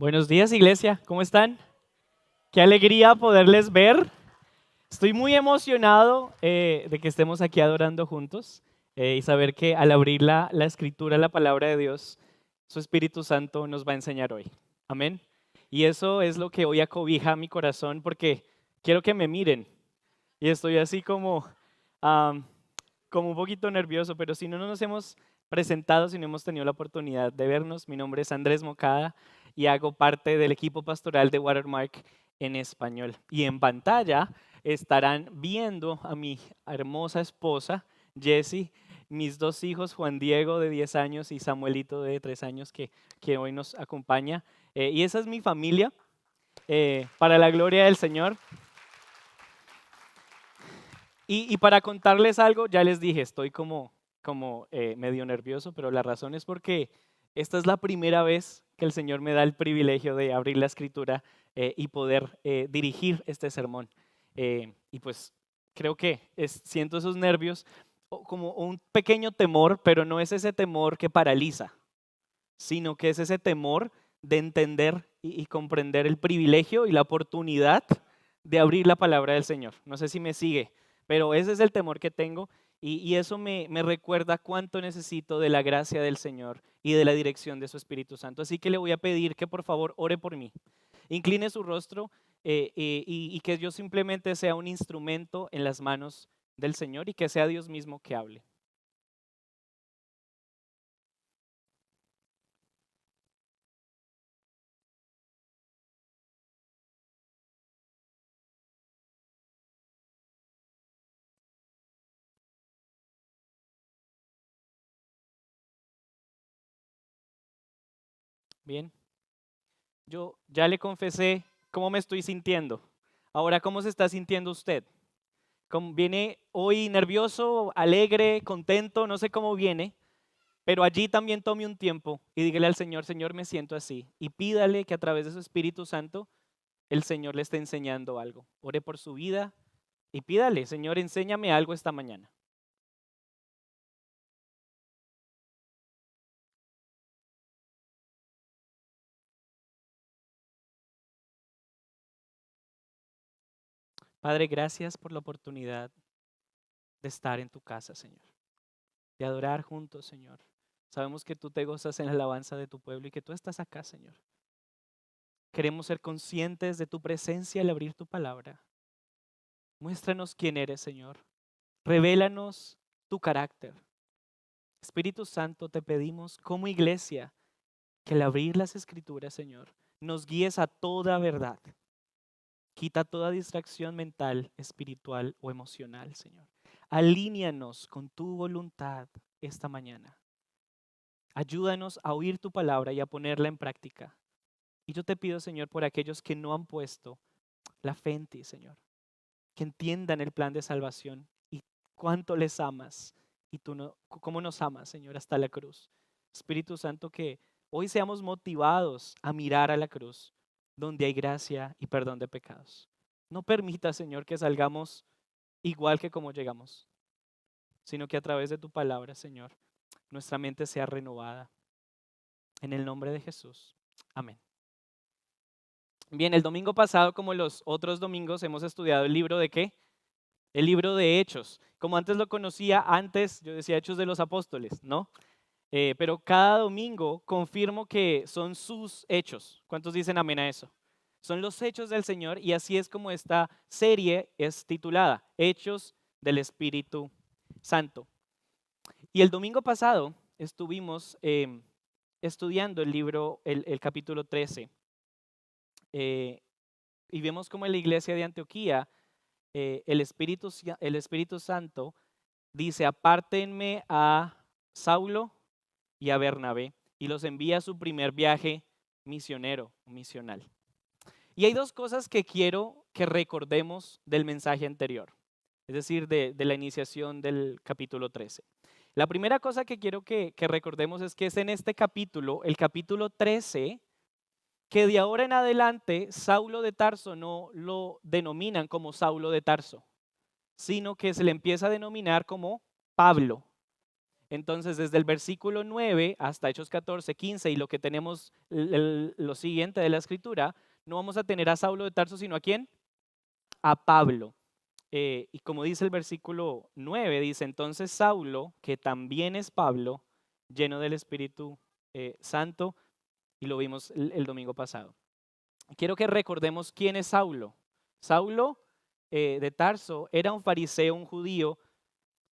Buenos días, iglesia, ¿cómo están? Qué alegría poderles ver. Estoy muy emocionado de que estemos aquí adorando juntos y saber que al abrir la escritura, la palabra de Dios, su Espíritu Santo nos va a enseñar hoy. Amén. Y eso es lo que hoy acobija mi corazón porque quiero que me miren. Y estoy así am, como un poquito nervioso, pero si no nos hemos presentado, si no hemos tenido la oportunidad de vernos, mi nombre es Andrés Mocada y hago parte del equipo pastoral de Watermark en español. Y en pantalla estarán viendo a mi hermosa esposa, Jessie, mis dos hijos, Juan Diego de 10 años y Samuelito de 3 años, que hoy nos acompaña. Y esa es mi familia, para la gloria del Señor. Y para contarles algo, ya les dije, estoy como medio nervioso, pero la razón es porque esta es la primera vez que el Señor me da el privilegio de abrir la escritura y poder dirigir este sermón. Y pues creo que siento esos nervios como un pequeño temor, pero no es ese temor que paraliza, sino que es ese temor de entender y comprender el privilegio y la oportunidad de abrir la palabra del Señor. No sé si me sigue, pero ese es el temor que tengo y eso me recuerda cuánto necesito de la gracia del Señor y de la dirección de su Espíritu Santo. Así que le voy a pedir que por favor ore por mí. Incline su rostro y que yo simplemente sea un instrumento en las manos del Señor y que sea Dios mismo que hable. Bien. Yo ya le confesé cómo me estoy sintiendo. Ahora, ¿cómo se está sintiendo usted? ¿Viene hoy nervioso, alegre, contento? No sé cómo viene, pero allí también tome un tiempo y dígale al Señor, Señor, me siento así. Y pídale que a través de su Espíritu Santo el Señor le esté enseñando algo. Ore por su vida y pídale, Señor, enséñame algo esta mañana. Padre, gracias por la oportunidad de estar en tu casa, Señor, de adorar juntos, Señor. Sabemos que tú te gozas en la alabanza de tu pueblo y que tú estás acá, Señor. Queremos ser conscientes de tu presencia al abrir tu palabra. Muéstranos quién eres, Señor. Revélanos tu carácter. Espíritu Santo, te pedimos como iglesia que al abrir las escrituras, Señor, nos guíes a toda verdad. Quita toda distracción mental, espiritual o emocional, Señor. Alíneanos con tu voluntad esta mañana. Ayúdanos a oír tu palabra y a ponerla en práctica. Y yo te pido, Señor, por aquellos que no han puesto la fe en ti, Señor, que entiendan el plan de salvación y cuánto les amas y tú no, cómo nos amas, Señor, hasta la cruz. Espíritu Santo, que hoy seamos motivados a mirar a la cruz, donde hay gracia y perdón de pecados. No permita, Señor, que salgamos igual que como llegamos, sino que a través de tu palabra, Señor, nuestra mente sea renovada. En el nombre de Jesús. Amén. Bien, el domingo pasado, como los otros domingos, hemos estudiado el libro de ¿qué? El libro de Hechos. Como antes lo conocía, antes yo decía Hechos de los Apóstoles, ¿no? Pero cada domingo confirmo que son sus hechos. ¿Cuántos dicen amén a eso? Son los hechos del Señor y así es como esta serie es titulada, Hechos del Espíritu Santo. Y el domingo pasado estuvimos estudiando el libro, el capítulo 13, eh, y vemos como en la iglesia de Antioquía el Espíritu Santo dice, apártenme a Saulo y a Bernabé, y los envía a su primer viaje misionero, misional. Y hay dos cosas que quiero que recordemos del mensaje anterior, es decir, de la iniciación del capítulo 13. La primera cosa que quiero que recordemos es que es en este capítulo, el capítulo 13, que de ahora en adelante Saulo de Tarso no lo denominan como Saulo de Tarso, sino que se le empieza a denominar como Pablo. Entonces, desde el versículo 9 hasta Hechos 14, 15 y lo que tenemos, lo siguiente de la escritura, no vamos a tener a Saulo de Tarso, sino ¿a quién? A Pablo. Y como dice el versículo 9, dice, entonces Saulo, que también es Pablo, lleno del Espíritu Santo, y lo vimos el domingo pasado. Quiero que recordemos quién es Saulo. Saulo de Tarso era un fariseo, un judío,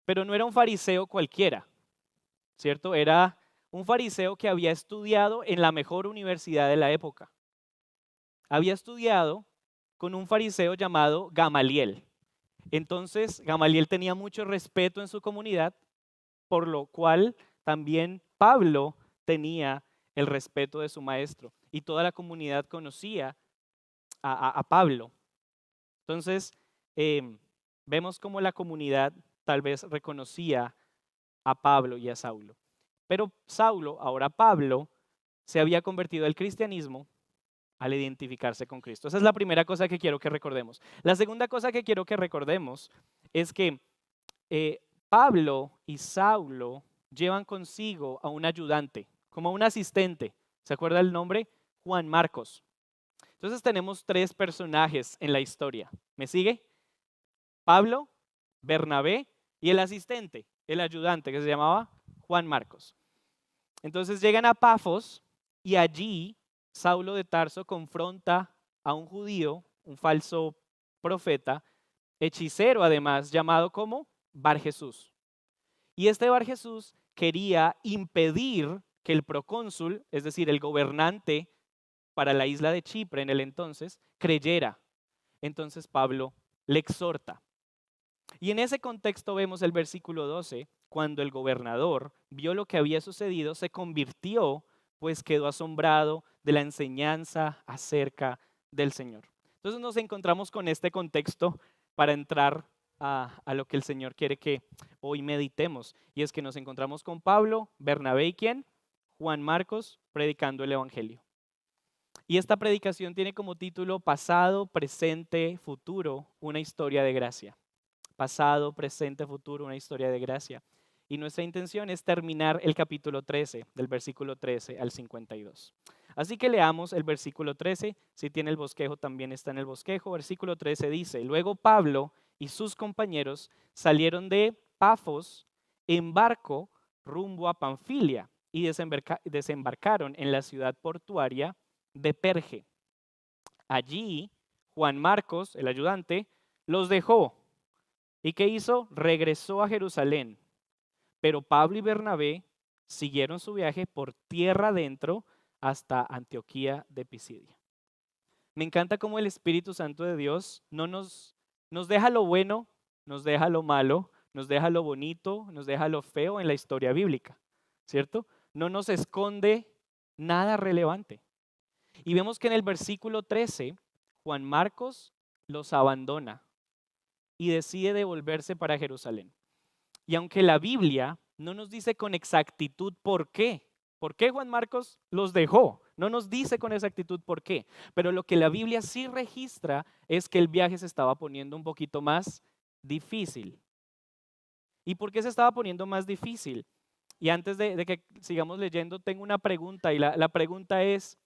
pero no era un fariseo cualquiera, ¿cierto? Era un fariseo que había estudiado en la mejor universidad de la época. Había estudiado con un fariseo llamado Gamaliel. Entonces, Gamaliel tenía mucho respeto en su comunidad, por lo cual también Pablo tenía el respeto de su maestro y toda la comunidad conocía a Pablo. Entonces, vemos cómo la comunidad tal vez reconocía a Pablo y a Saulo. Pero Saulo, ahora Pablo, se había convertido al cristianismo al identificarse con Cristo. Esa es la primera cosa que quiero que recordemos. La segunda cosa que quiero que recordemos es que Pablo y Saulo llevan consigo a un ayudante, como un asistente. ¿Se acuerda el nombre? Juan Marcos. Entonces tenemos tres personajes en la historia. ¿Me sigue? Pablo, Bernabé y el asistente, el ayudante que se llamaba Juan Marcos. Entonces llegan a Pafos y allí Saulo de Tarso confronta a un judío, un falso profeta, hechicero además, llamado como Bar Jesús. Y este Bar Jesús quería impedir que el procónsul, es decir, el gobernante para la isla de Chipre en el entonces, creyera. Entonces Pablo le exhorta. Y en ese contexto vemos el versículo 12, cuando el gobernador vio lo que había sucedido, se convirtió, pues quedó asombrado de la enseñanza acerca del Señor. Entonces nos encontramos con este contexto para entrar a lo que el Señor quiere que hoy meditemos. Y es que nos encontramos con Pablo, Bernabé y ¿quién? Juan Marcos, predicando el Evangelio. Y esta predicación tiene como título Pasado, Presente, Futuro, una historia de gracia. Pasado, presente, futuro, una historia de gracia. Y nuestra intención es terminar el capítulo 13, del versículo 13 al 52. Así que leamos el versículo 13, si tiene el bosquejo también está en el bosquejo. Versículo 13 dice, luego Pablo y sus compañeros salieron de Pafos en barco rumbo a Panfilia y desembarcaron en la ciudad portuaria de Perge. Allí Juan Marcos, el ayudante, los dejó. ¿Y qué hizo? Regresó a Jerusalén. Pero Pablo y Bernabé siguieron su viaje por tierra adentro hasta Antioquía de Pisidia. Me encanta cómo el Espíritu Santo de Dios no nos deja lo bueno, nos deja lo malo, nos deja lo bonito, nos deja lo feo en la historia bíblica, ¿cierto? No nos esconde nada relevante. Y vemos que en el versículo 13, Juan Marcos los abandona y decide devolverse para Jerusalén. Y aunque la Biblia no nos dice con exactitud por qué Juan Marcos los dejó, no nos dice con exactitud por qué, pero lo que la Biblia sí registra es que el viaje se estaba poniendo un poquito más difícil. ¿Y por qué se estaba poniendo más difícil? Y antes de que sigamos leyendo, tengo una pregunta y la pregunta es,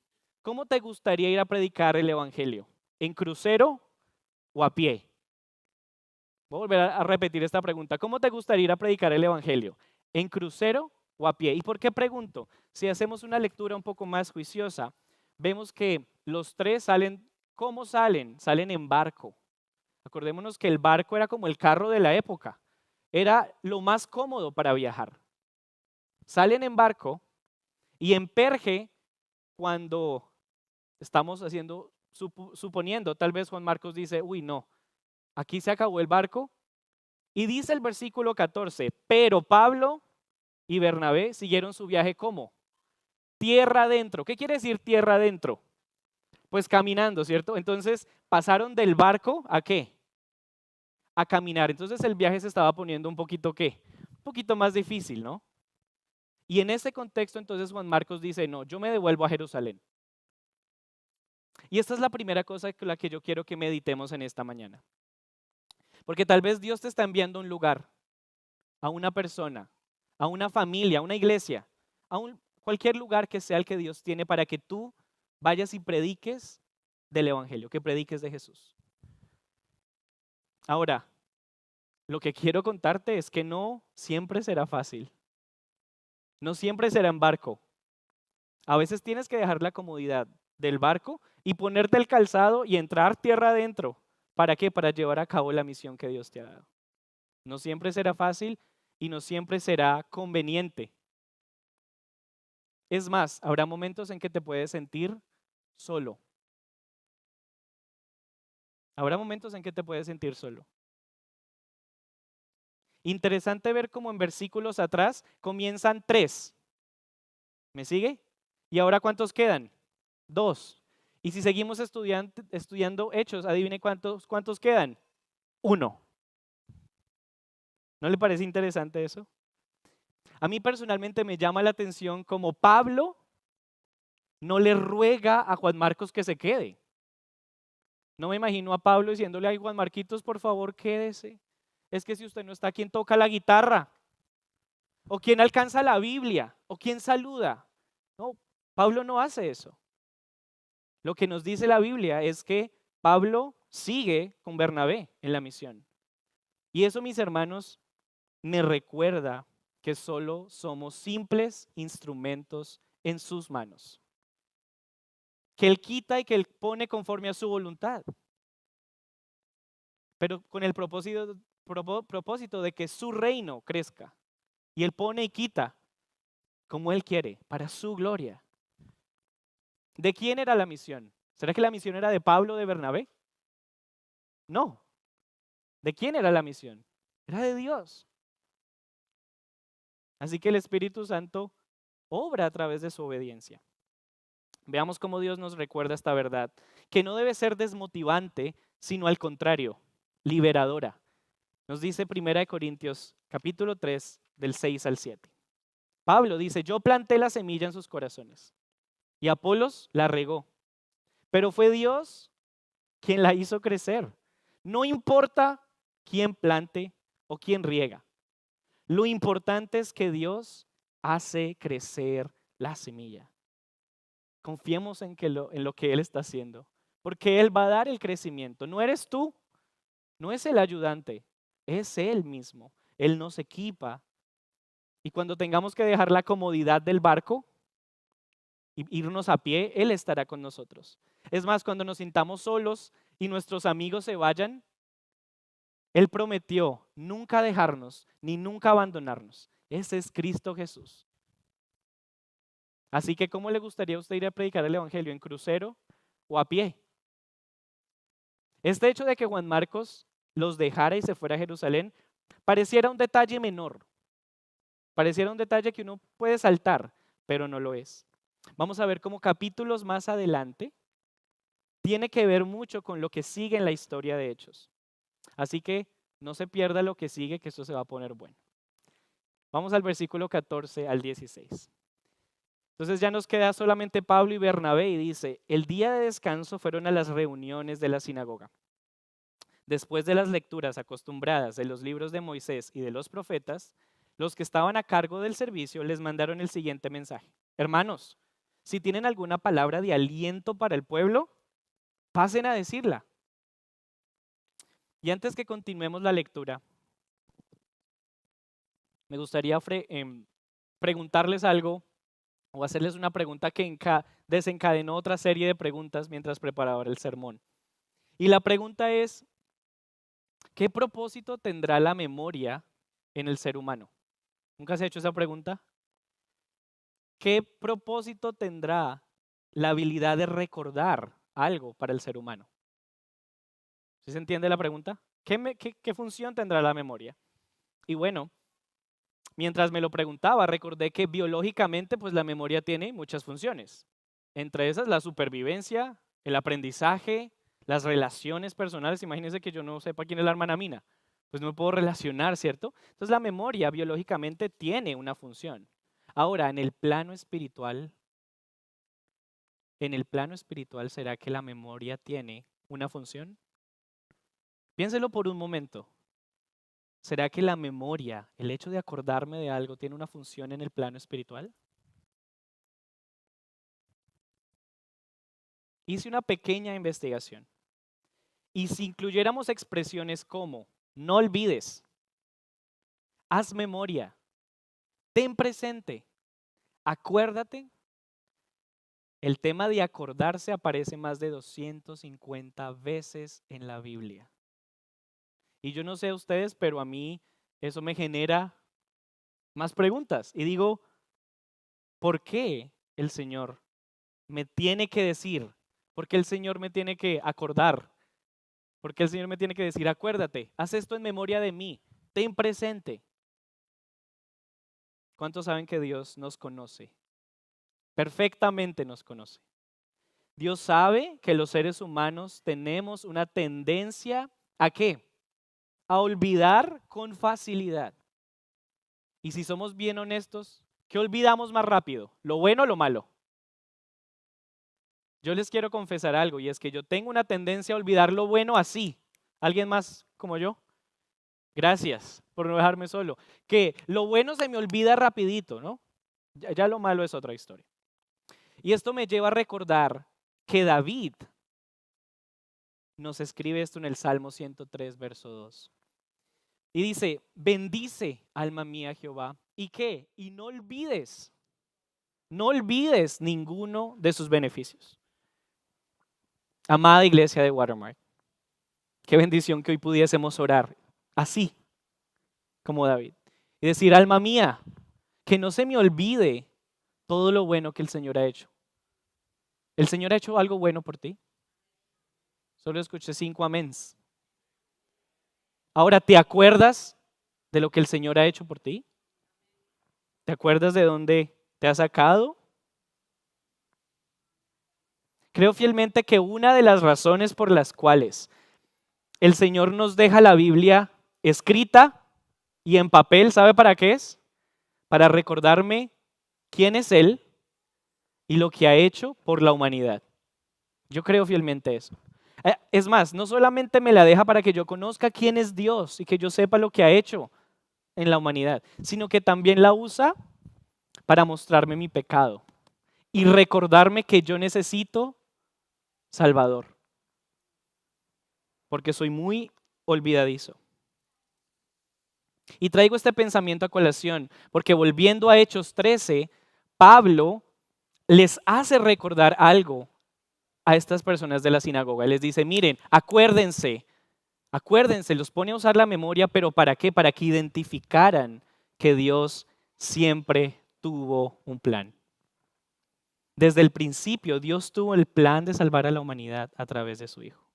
¿cómo te gustaría ir a predicar el Evangelio? ¿En crucero o a pie? Voy a volver a repetir esta pregunta. ¿Cómo te gustaría ir a predicar el Evangelio? ¿En crucero o a pie? ¿Y por qué pregunto? Si hacemos una lectura un poco más juiciosa, vemos que los tres salen, ¿cómo salen? Salen en barco. Acordémonos que el barco era como el carro de la época. Era lo más cómodo para viajar. Salen en barco y en Perge, cuando estamos suponiendo, tal vez Juan Marcos dice, uy, no, aquí se acabó el barco. Y dice el versículo 14, pero Pablo y Bernabé siguieron su viaje ¿cómo? Tierra adentro. ¿Qué quiere decir tierra adentro? Pues caminando, ¿cierto? Entonces pasaron del barco ¿a qué? A caminar. Entonces el viaje se estaba poniendo un poquito ¿qué? Un poquito más difícil, ¿no? Y en ese contexto entonces Juan Marcos dice, no, yo me devuelvo a Jerusalén. Y esta es la primera cosa con la que yo quiero que meditemos en esta mañana. Porque tal vez Dios te está enviando a un lugar, a una persona, a una familia, a una iglesia, cualquier lugar que sea el que Dios tiene para que tú vayas y prediques del Evangelio, que prediques de Jesús. Ahora, lo que quiero contarte es que no siempre será fácil, no siempre será en barco. A veces tienes que dejar la comodidad del barco y ponerte el calzado y entrar tierra adentro. ¿Para qué? Para llevar a cabo la misión que Dios te ha dado. No siempre será fácil y no siempre será conveniente. Es más, habrá momentos en que te puedes sentir solo. Habrá momentos en que te puedes sentir solo. Interesante ver cómo en versículos atrás comienzan 3. ¿Me sigue? ¿Y ahora cuántos quedan? 2. Y si seguimos estudiando Hechos, adivine cuántos quedan. 1. ¿No le parece interesante eso? A mí personalmente me llama la atención como Pablo no le ruega a Juan Marcos que se quede. No me imagino a Pablo diciéndole a Juan Marquitos, por favor, quédese. Es que si usted no está, ¿quién toca la guitarra? ¿O quién alcanza la Biblia? ¿O quién saluda? No, Pablo no hace eso. Lo que nos dice la Biblia es que Pablo sigue con Bernabé en la misión. Y eso, mis hermanos, me recuerda que solo somos simples instrumentos en sus manos. Que Él quita y que Él pone conforme a su voluntad. Pero con el propósito de que su reino crezca. Y Él pone y quita como Él quiere, para su gloria. ¿De quién era la misión? ¿Será que la misión era de Pablo o de Bernabé? No. ¿De quién era la misión? Era de Dios. Así que el Espíritu Santo obra a través de su obediencia. Veamos cómo Dios nos recuerda esta verdad, que no debe ser desmotivante, sino al contrario, liberadora. Nos dice 1 Corintios capítulo 3 del 6 al 7. Pablo dice, yo planté la semilla en sus corazones y Apolos la regó, pero fue Dios quien la hizo crecer. No importa quién plante o quién riega. Lo importante es que Dios hace crecer la semilla. Confiemos en lo que Él está haciendo, porque Él va a dar el crecimiento. No eres tú, no es el ayudante, es Él mismo. Él nos equipa. Y cuando tengamos que dejar la comodidad del barco y irnos a pie, Él estará con nosotros. Es más, cuando nos sintamos solos y nuestros amigos se vayan, Él prometió nunca dejarnos ni nunca abandonarnos. Ese es Cristo Jesús. Así que, ¿cómo le gustaría a usted ir a predicar el Evangelio? ¿En crucero o a pie? Este hecho de que Juan Marcos los dejara y se fuera a Jerusalén pareciera un detalle menor. Pareciera un detalle que uno puede saltar, pero no lo es. Vamos a ver cómo capítulos más adelante tiene que ver mucho con lo que sigue en la historia de Hechos. Así que no se pierda lo que sigue, que esto se va a poner bueno. Vamos al versículo 14 al 16. Entonces ya nos queda solamente Pablo y Bernabé y dice, el día de descanso fueron a las reuniones de la sinagoga. Después de las lecturas acostumbradas de los libros de Moisés y de los profetas, los que estaban a cargo del servicio les mandaron el siguiente mensaje. Hermanos, si tienen alguna palabra de aliento para el pueblo, pasen a decirla. Y antes que continuemos la lectura, me gustaría preguntarles algo o hacerles una pregunta que desencadenó otra serie de preguntas mientras preparaba el sermón. Y la pregunta es, ¿qué propósito tendrá la memoria en el ser humano? ¿Nunca se ha hecho esa pregunta? ¿Qué propósito tendrá la habilidad de recordar algo para el ser humano? ¿Sí se entiende la pregunta? ¿Qué función tendrá la memoria? Y bueno, mientras me lo preguntaba, recordé que biológicamente pues la memoria tiene muchas funciones. Entre esas la supervivencia, el aprendizaje, las relaciones personales. Imagínense que yo no sepa quién es la hermana Mina. Pues no me puedo relacionar, ¿cierto? Entonces la memoria biológicamente tiene una función. Ahora, en el plano espiritual, ¿será que la memoria tiene una función? Piénselo por un momento. ¿Será que la memoria, el hecho de acordarme de algo, tiene una función en el plano espiritual? Hice una pequeña investigación. Y si incluyéramos expresiones como no olvides, haz memoria, ten presente, acuérdate, el tema de acordarse aparece más de 250 veces en la Biblia. Y yo no sé a ustedes, pero a mí eso me genera más preguntas. Y digo, ¿por qué el Señor me tiene que decir? ¿Por qué el Señor me tiene que acordar? ¿Por qué el Señor me tiene que decir, acuérdate, haz esto en memoria de mí, ten presente? ¿Cuántos saben que Dios nos conoce? Perfectamente nos conoce. Dios sabe que los seres humanos tenemos una tendencia ¿a qué? A olvidar con facilidad. Y si somos bien honestos, ¿qué olvidamos más rápido? ¿Lo bueno o lo malo? Yo les quiero confesar algo y es que yo tengo una tendencia a olvidar lo bueno así. ¿Alguien más como yo? Gracias por no dejarme solo. Que lo bueno se me olvida rapidito, ¿no? Ya lo malo es otra historia. Y esto me lleva a recordar que David nos escribe esto en el Salmo 103, verso 2. Y dice, bendice, alma mía, Jehová. ¿Y qué? Y no olvides ninguno de sus beneficios. Amada iglesia de Watermark, qué bendición que hoy pudiésemos orar así como David. Y decir, alma mía, que no se me olvide todo lo bueno que el Señor ha hecho. ¿El Señor ha hecho algo bueno por ti? Solo escuché 5 améns. Ahora, ¿te acuerdas de lo que el Señor ha hecho por ti? ¿Te acuerdas de dónde te ha sacado? Creo fielmente que una de las razones por las cuales el Señor nos deja la Biblia escrita y en papel, ¿sabe para qué es? Para recordarme quién es Él y lo que ha hecho por la humanidad. Yo creo fielmente eso. Es más, no solamente me la deja para que yo conozca quién es Dios y que yo sepa lo que ha hecho en la humanidad, sino que también la usa para mostrarme mi pecado y recordarme que yo necesito Salvador, porque soy muy olvidadizo. Y traigo este pensamiento a colación, porque volviendo a Hechos 13, Pablo les hace recordar algo a estas personas de la sinagoga. Les dice, miren, acuérdense, los pone a usar la memoria, pero ¿para qué? Para que identificaran que Dios siempre tuvo un plan. Desde el principio, Dios tuvo el plan de salvar a la humanidad a través de su Hijo.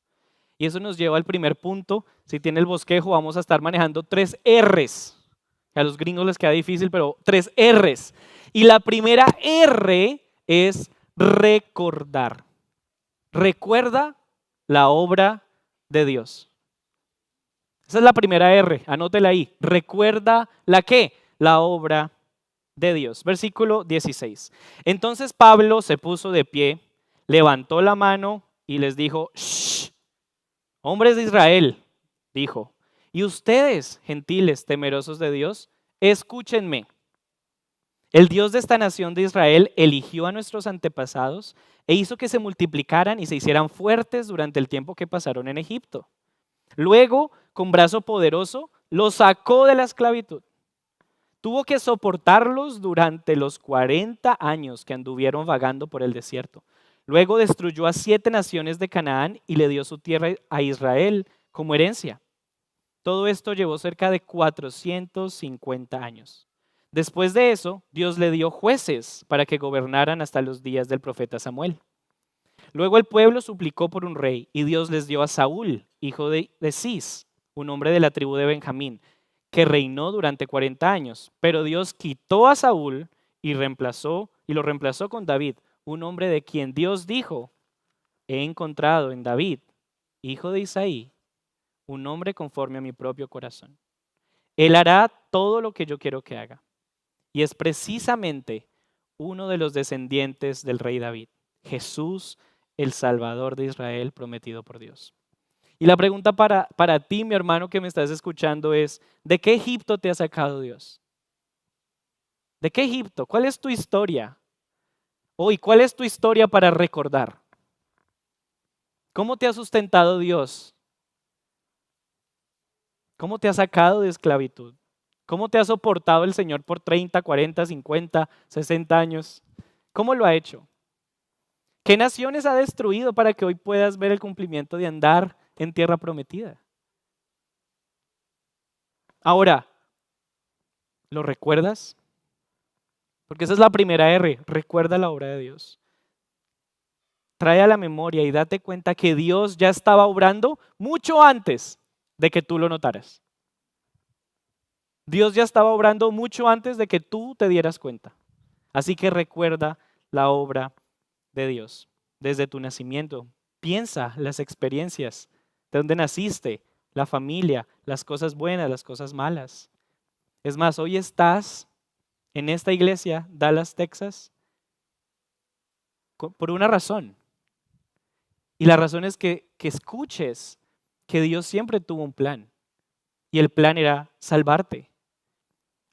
Y eso nos lleva al primer punto. Si tiene el bosquejo, vamos a estar manejando 3 R's. A los gringos les queda difícil, pero 3 R's. Y la primera R es recordar. Recuerda la obra de Dios. Esa es la primera R, anótela ahí. Recuerda la qué, la obra de Dios. Versículo 16. Entonces Pablo se puso de pie, levantó la mano y les dijo, ¡shh! Hombres de Israel, dijo, y ustedes, gentiles temerosos de Dios, escúchenme. El Dios de esta nación de Israel eligió a nuestros antepasados e hizo que se multiplicaran y se hicieran fuertes durante el tiempo que pasaron en Egipto. Luego, con brazo poderoso, los sacó de la esclavitud. Tuvo que soportarlos durante los 40 años que anduvieron vagando por el desierto. Luego destruyó a 7 naciones de Canaán y le dio su tierra a Israel como herencia. Todo esto llevó cerca de 450 años. Después de eso, Dios le dio jueces para que gobernaran hasta los días del profeta Samuel. Luego el pueblo suplicó por un rey y Dios les dio a Saúl, hijo de Cis, un hombre de la tribu de Benjamín, que reinó durante 40 años. Pero Dios quitó a Saúl y lo reemplazó con David, un hombre de quien Dios dijo, he encontrado en David, hijo de Isaí, un hombre conforme a mi propio corazón. Él hará todo lo que yo quiero que haga. Y es precisamente uno de los descendientes del rey David, Jesús, el Salvador de Israel prometido por Dios. Y la pregunta para ti, mi hermano que me estás escuchando es, ¿de qué Egipto te ha sacado Dios? ¿De qué Egipto? ¿Cuál es tu historia? Hoy, ¿cuál es tu historia para recordar? ¿Cómo te ha sustentado Dios? ¿Cómo te ha sacado de esclavitud? ¿Cómo te ha soportado el Señor por 30, 40, 50, 60 años? ¿Cómo lo ha hecho? ¿Qué naciones ha destruido para que hoy puedas ver el cumplimiento de andar en tierra prometida? Ahora, ¿lo recuerdas? Porque esa es la primera R, recuerda la obra de Dios. Trae a la memoria y date cuenta que Dios ya estaba obrando mucho antes de que tú lo notaras. Dios ya estaba obrando mucho antes de que tú te dieras cuenta. Así que recuerda la obra de Dios desde tu nacimiento. Piensa las experiencias, de dónde naciste, la familia, las cosas buenas, las cosas malas. Es más, hoy estás en esta iglesia, Dallas, Texas, por una razón. Y la razón es que escuches que Dios siempre tuvo un plan. Y el plan era salvarte.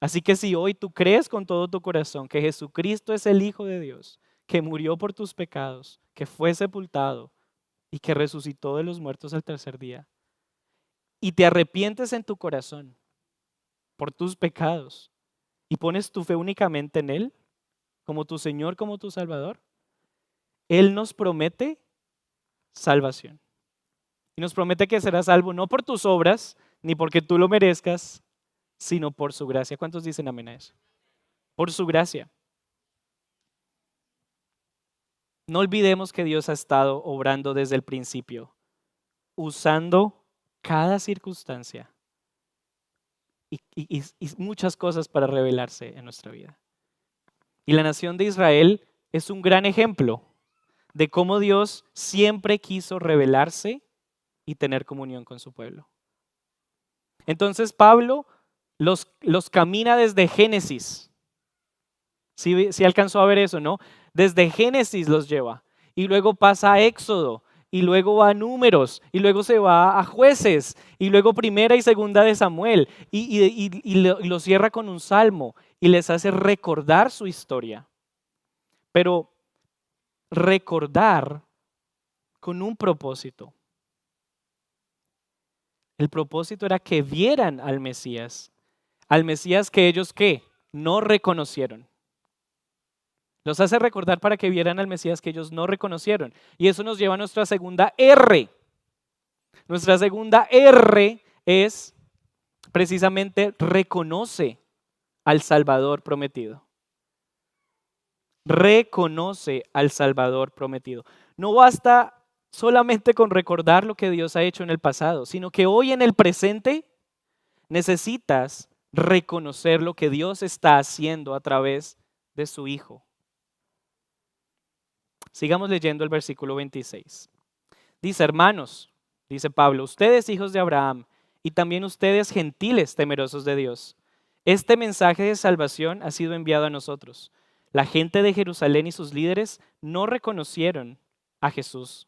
Así que si hoy tú crees con todo tu corazón que Jesucristo es el Hijo de Dios, que murió por tus pecados, que fue sepultado y que resucitó de los muertos al tercer día, y te arrepientes en tu corazón por tus pecados y pones tu fe únicamente en Él, como tu Señor, como tu Salvador, Él nos promete salvación. Y nos promete que serás salvo no por tus obras, ni porque tú lo merezcas, sino por su gracia. ¿Cuántos dicen amén a eso? Por su gracia. No olvidemos que Dios ha estado obrando desde el principio, usando cada circunstancia y muchas cosas para revelarse en nuestra vida. Y la nación de Israel es un gran ejemplo de cómo Dios siempre quiso revelarse y tener comunión con su pueblo. Entonces Pablo los camina desde Génesis. Sí alcanzó a ver eso, ¿no? Desde Génesis los lleva. Y luego pasa a Éxodo. Y luego va a Números. Y luego se va a Jueces. Y luego Primera y Segunda de Samuel. Y lo cierra con un salmo. Y les hace recordar su historia. Pero recordar con un propósito. El propósito era que vieran al Mesías que ellos, ¿qué? No reconocieron. Los hace recordar para que vieran al Mesías que ellos no reconocieron. Y eso nos lleva a nuestra segunda R. Nuestra segunda R es precisamente reconoce al Salvador prometido. Reconoce al Salvador prometido. No basta solamente con recordar lo que Dios ha hecho en el pasado, sino que hoy en el presente necesitas reconocer lo que Dios está haciendo a través de su Hijo. Sigamos leyendo el versículo 26. Dice, hermanos, dice Pablo, ustedes hijos de Abraham y también ustedes gentiles temerosos de Dios. Este mensaje de salvación ha sido enviado a nosotros. La gente de Jerusalén y sus líderes no reconocieron a Jesús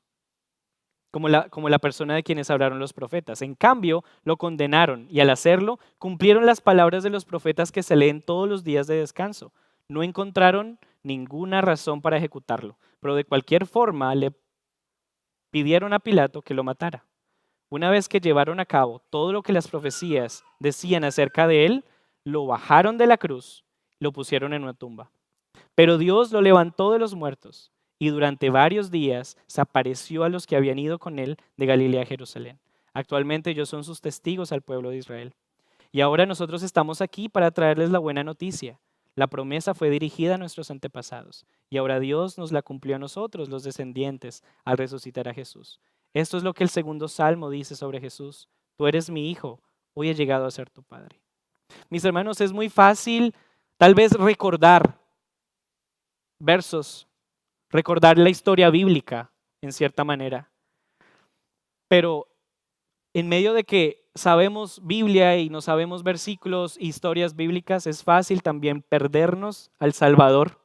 como la persona de quienes hablaron los profetas. En cambio, lo condenaron y al hacerlo cumplieron las palabras de los profetas que se leen todos los días de descanso. No encontraron ninguna razón para ejecutarlo, pero de cualquier forma le pidieron a Pilato que lo matara. Una vez que llevaron a cabo todo lo que las profecías decían acerca de él, lo bajaron de la cruz, lo pusieron en una tumba. Pero Dios lo levantó de los muertos y durante varios días se apareció a los que habían ido con él de Galilea a Jerusalén. Actualmente ellos son sus testigos al pueblo de Israel. Y ahora nosotros estamos aquí para traerles la buena noticia. La promesa fue dirigida a nuestros antepasados y ahora Dios nos la cumplió a nosotros, los descendientes, al resucitar a Jesús. Esto es lo que el segundo salmo dice sobre Jesús. Tú eres mi hijo, hoy he llegado a ser tu padre. Mis hermanos, es muy fácil tal vez recordar versos, recordar la historia bíblica en cierta manera, pero en medio de que sabemos Biblia y no sabemos versículos, historias bíblicas, es fácil también perdernos al Salvador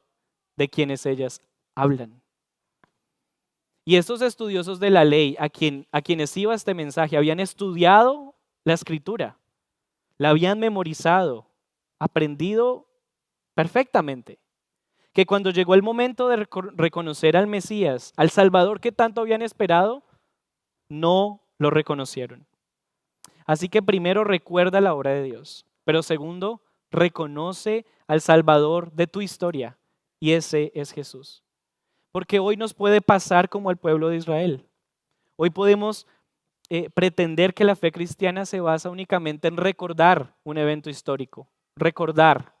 de quienes ellas hablan. Y estos estudiosos de la ley, a quienes iba este mensaje, habían estudiado la escritura, la habían memorizado, aprendido perfectamente. Que cuando llegó el momento de reconocer al Mesías, al Salvador que tanto habían esperado, no lo reconocieron. Así que primero recuerda la obra de Dios, pero segundo, reconoce al Salvador de tu historia, y ese es Jesús. Porque hoy nos puede pasar como al pueblo de Israel. Hoy podemos pretender que la fe cristiana se basa únicamente en recordar un evento histórico, recordar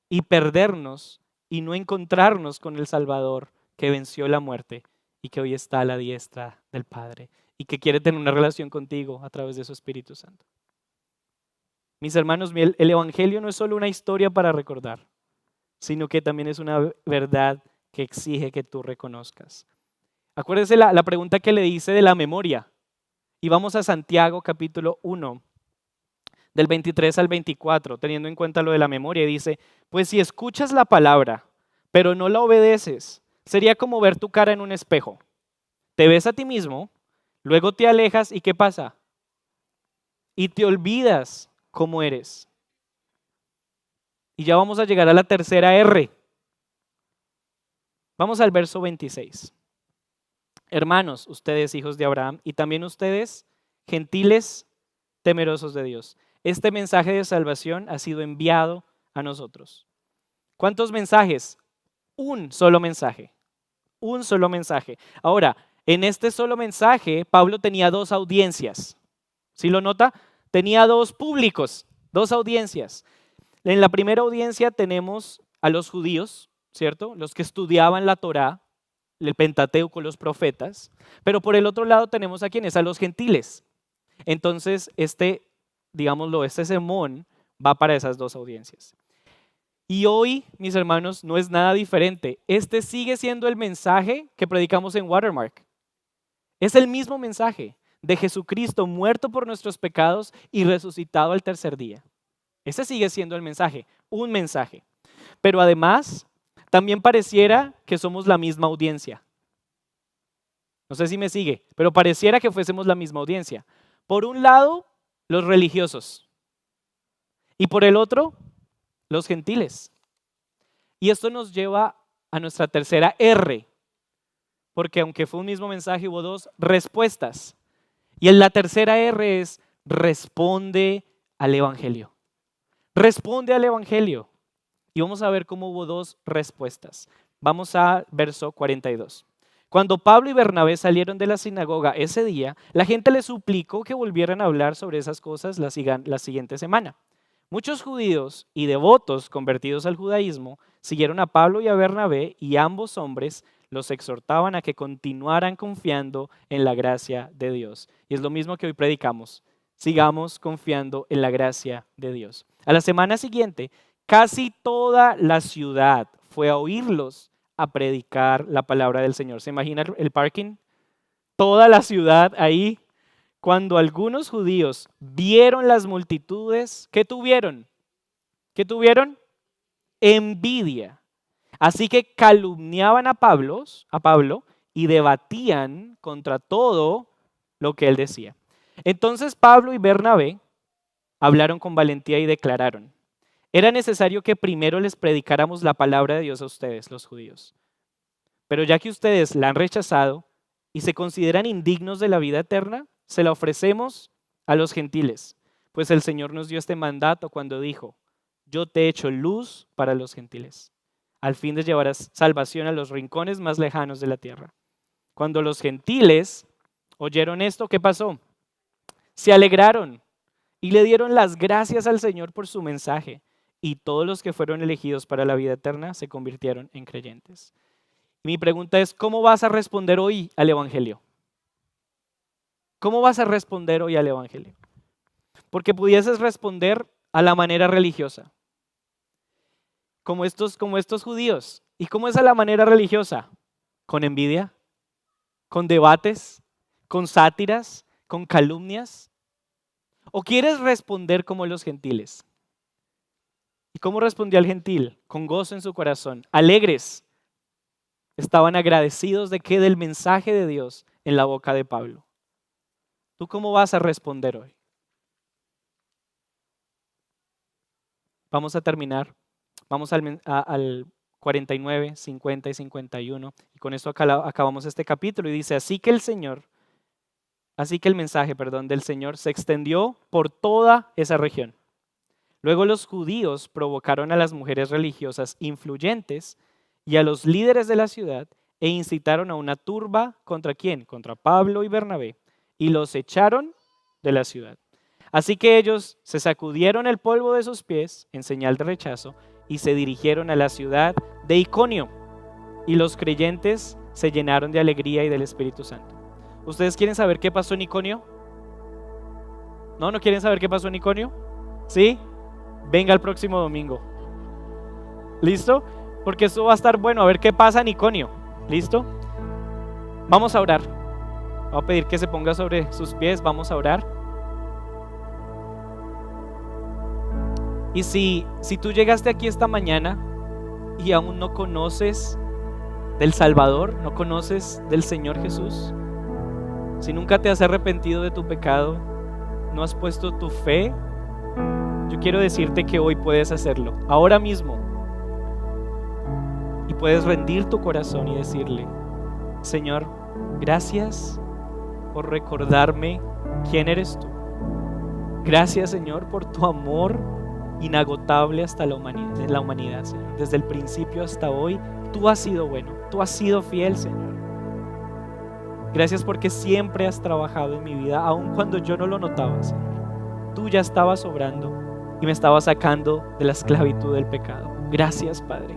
y perdernos y no encontrarnos con el Salvador que venció la muerte y que hoy está a la diestra del Padre y que quiere tener una relación contigo a través de su Espíritu Santo. Mis hermanos, el Evangelio no es solo una historia para recordar, sino que también es una verdad que exige que tú reconozcas. Acuérdese la pregunta que le hice de la memoria. Y vamos a Santiago capítulo 1, del 23 al 24, teniendo en cuenta lo de la memoria. Dice, pues si escuchas la palabra, pero no la obedeces, sería como ver tu cara en un espejo. Te ves a ti mismo, luego te alejas y ¿qué pasa? Y te olvidas cómo eres. Y ya vamos a llegar a la tercera R. Vamos al verso 26. Hermanos, ustedes hijos de Abraham y también ustedes, gentiles temerosos de Dios. Este mensaje de salvación ha sido enviado a nosotros. ¿Cuántos mensajes? Un solo mensaje. Un solo mensaje. Ahora, en este solo mensaje, Pablo tenía dos audiencias. ¿Sí lo nota? Tenía dos públicos, dos audiencias. En la primera audiencia tenemos a los judíos, ¿cierto? Los que estudiaban la Torá, el Pentateuco, los profetas. Pero por el otro lado tenemos a quienes, a los gentiles. Entonces, digámoslo, este sermón va para esas dos audiencias. Y hoy, mis hermanos, no es nada diferente. Este sigue siendo el mensaje que predicamos en Watermark. Es el mismo mensaje de Jesucristo muerto por nuestros pecados y resucitado al tercer día. Ese sigue siendo el mensaje, un mensaje. Pero además, también pareciera que somos la misma audiencia. No sé si me sigue, pero pareciera que fuésemos la misma audiencia. Por un lado, los religiosos. Y por el otro, los gentiles. Y esto nos lleva a nuestra tercera R, porque aunque fue un mismo mensaje, hubo dos respuestas. Y en la tercera R es responde al Evangelio. Responde al Evangelio. Y vamos a ver cómo hubo dos respuestas. Vamos a verso 42. Cuando Pablo y Bernabé salieron de la sinagoga ese día, la gente les suplicó que volvieran a hablar sobre esas cosas la siguiente semana. Muchos judíos y devotos convertidos al judaísmo siguieron a Pablo y a Bernabé y ambos hombres los exhortaban a que continuaran confiando en la gracia de Dios. Y es lo mismo que hoy predicamos. Sigamos confiando en la gracia de Dios. A la semana siguiente, casi toda la ciudad fue a oírlos a predicar la palabra del Señor. ¿Se imagina el parking? Toda la ciudad ahí. Cuando algunos judíos vieron las multitudes, ¿qué tuvieron? ¿Qué tuvieron? Envidia. Así que calumniaban a Pablo y debatían contra todo lo que él decía. Entonces Pablo y Bernabé hablaron con valentía y declararon: era necesario que primero les predicáramos la palabra de Dios a ustedes, los judíos. Pero ya que ustedes la han rechazado y se consideran indignos de la vida eterna, se la ofrecemos a los gentiles, pues el Señor nos dio este mandato cuando dijo: yo te he hecho luz para los gentiles, al fin de llevar salvación a los rincones más lejanos de la tierra. Cuando los gentiles oyeron esto, ¿qué pasó? Se alegraron y le dieron las gracias al Señor por su mensaje, y todos los que fueron elegidos para la vida eterna se convirtieron en creyentes. Mi pregunta es, ¿cómo vas a responder hoy al Evangelio? ¿Cómo vas a responder hoy al Evangelio? Porque pudieses responder a la manera religiosa, como estos judíos. ¿Y cómo es a la manera religiosa? ¿Con envidia? ¿Con debates? ¿Con sátiras? ¿Con calumnias? ¿O quieres responder como los gentiles? ¿Y cómo respondió el gentil? Con gozo en su corazón, alegres, Estaban agradecidos de qué? Del mensaje de Dios en la boca de Pablo. ¿Tú cómo vas a responder hoy? Vamos a terminar. Vamos al 49, 50 y 51. Y con esto acabamos este capítulo. Y dice, así que el mensaje, del Señor se extendió por toda esa región. Luego los judíos provocaron a las mujeres religiosas influyentes y a los líderes de la ciudad e incitaron a una turba ¿contra quién? Contra Pablo y Bernabé, y los echaron de la ciudad. Así que ellos se sacudieron el polvo de sus pies en señal de rechazo y se dirigieron a la ciudad de Iconio, y los creyentes se llenaron de alegría y del Espíritu Santo. ¿Ustedes quieren saber qué pasó en Iconio? ¿No quieren saber qué pasó en Iconio? ¿Sí? Venga el próximo domingo. ¿Listo? Porque esto va a estar bueno. A ver qué pasa en Iconio. ¿Listo? Vamos a orar. Voy a pedir que se ponga sobre sus pies. Vamos a orar. Y si tú llegaste aquí esta mañana y aún no conoces del Salvador, no conoces del Señor Jesús, si nunca te has arrepentido de tu pecado, no has puesto tu fe, yo quiero decirte que hoy puedes hacerlo, ahora mismo. Y puedes rendir tu corazón y decirle, Señor, gracias por recordarme quién eres tú. Gracias, Señor, por tu amor inagotable hasta la humanidad, Señor. Desde el principio hasta hoy, tú has sido bueno, tú has sido fiel, Señor. Gracias porque siempre has trabajado en mi vida, aun cuando yo no lo notaba, Señor. Tú ya estabas obrando y me estabas sacando de la esclavitud del pecado. Gracias, Padre.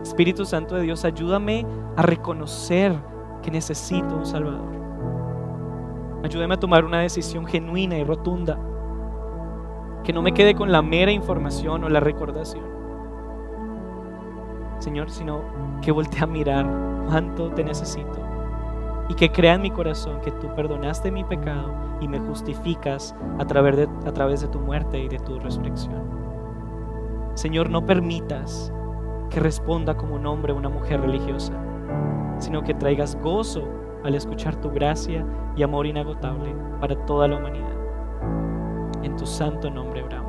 Espíritu Santo de Dios, ayúdame a reconocer que necesito un Salvador. Ayúdame a tomar una decisión genuina y rotunda, que no me quede con la mera información o la recordación, Señor, sino que voltee a mirar cuánto te necesito y que crea en mi corazón que tú perdonaste mi pecado y me justificas a través de tu muerte y de tu resurrección. Señor, no permitas que responda como un hombre o una mujer religiosa, sino que traigas gozo al escuchar tu gracia y amor inagotable para toda la humanidad. En tu santo nombre oramos.